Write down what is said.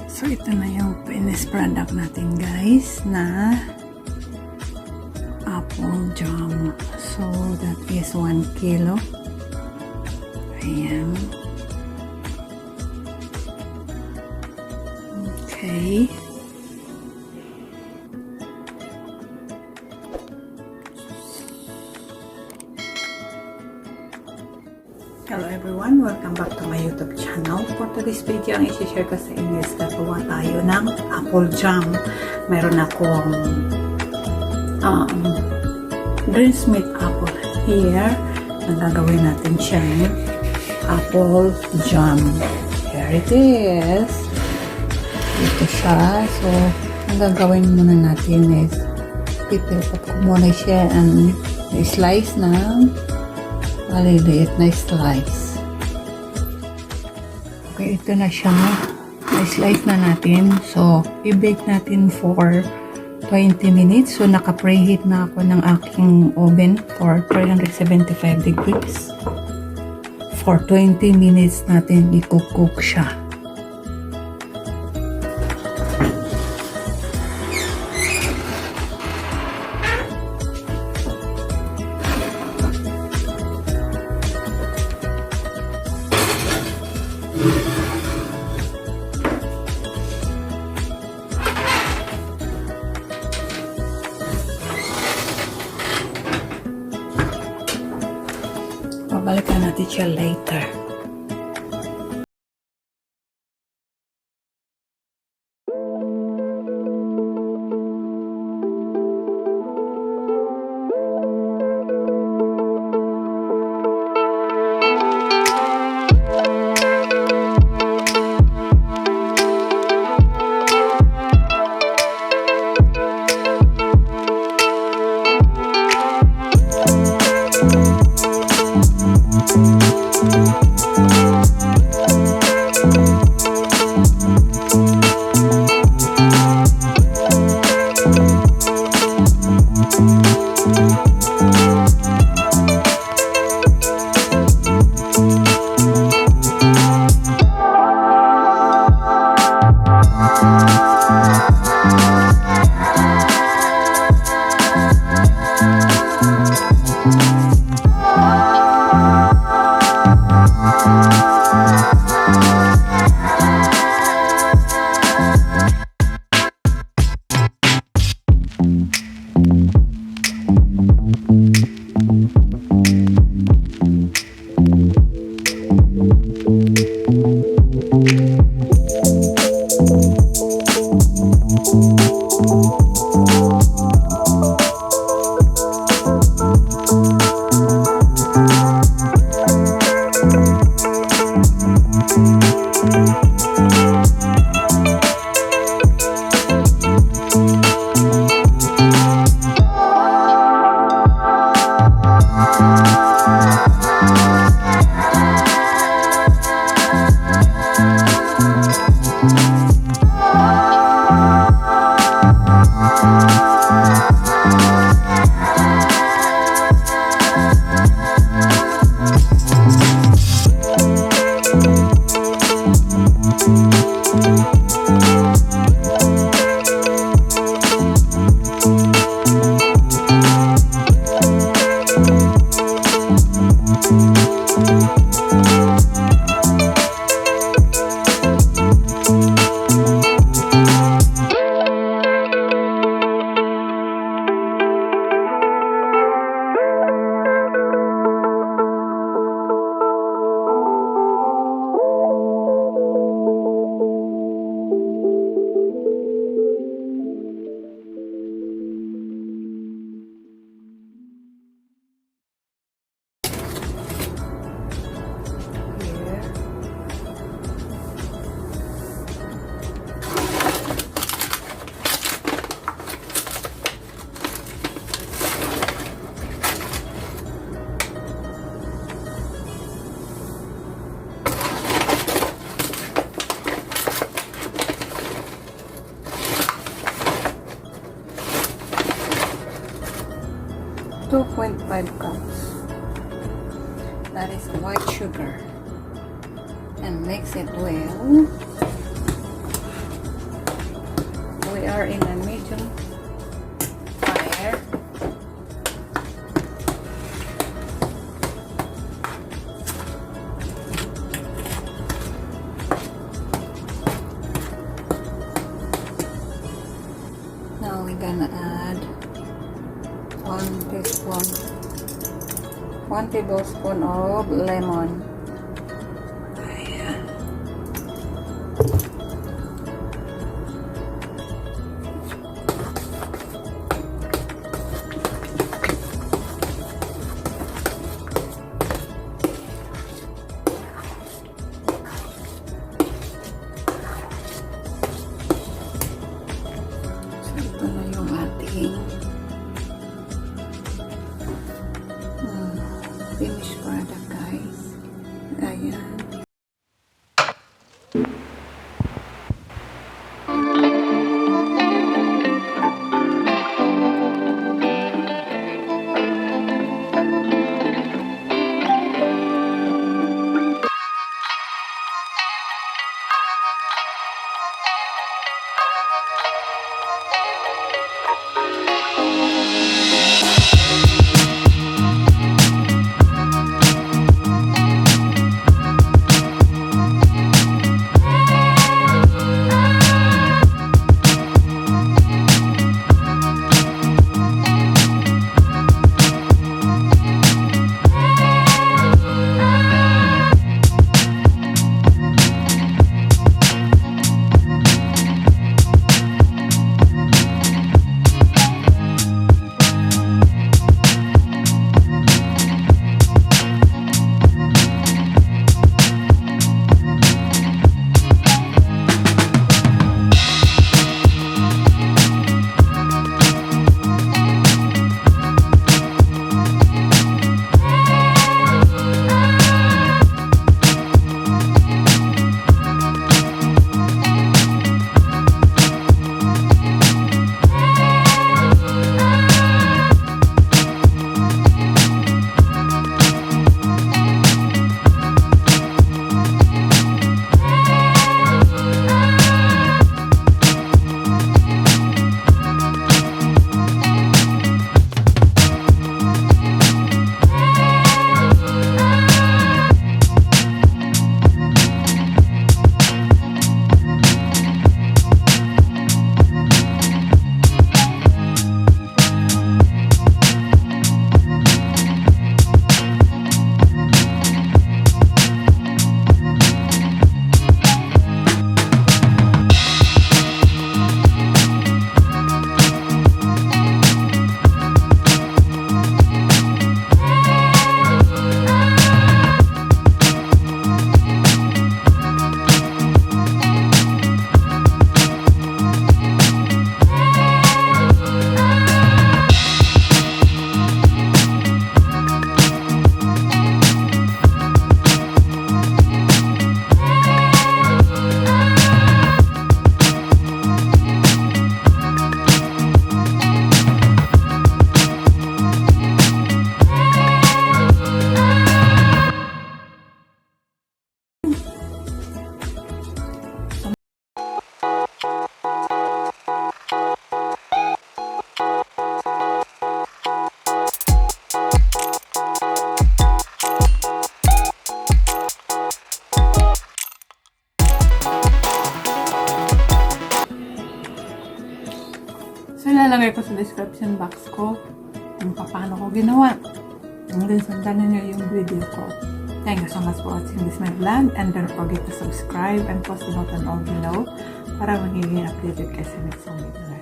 So, ito na yung finished product natin, guys, na apple jam. So, that is 1 kilo. Ayan. Okay. Hello everyone, welcome back to my YouTube channel. For today's video, ang isi-share ko sa inyo is gagawa tayo ng apple jam. Meron akong green smith apple here. Ang gagawin natin siyang apple jam. Here it is. Ito siya. So, ang gagawin muna natin is pipilpot ko muna siya and slice ng maliliit na slice. Okay, ito na siya. Na-slice na natin. So, i-bake natin for 20 minutes. So, naka-preheat na ako ng aking oven for 375 degrees. For 20 minutes natin i-cook siya. Babalikan natin siya later. that is white sugar, and mix it well. We are in a medium fire. Now we're gonna add 1 tablespoon of lemon. Ayan. So ito na yung ating finished product, guys. Ayan. So, ilalagay ko sa description box ko kung paano ko ginawa. And then, sundan ninyo yung video ko. Thank you so much for watching this my vlog. And don't forget to subscribe and post the button all below para magiging updated kayo sa next video.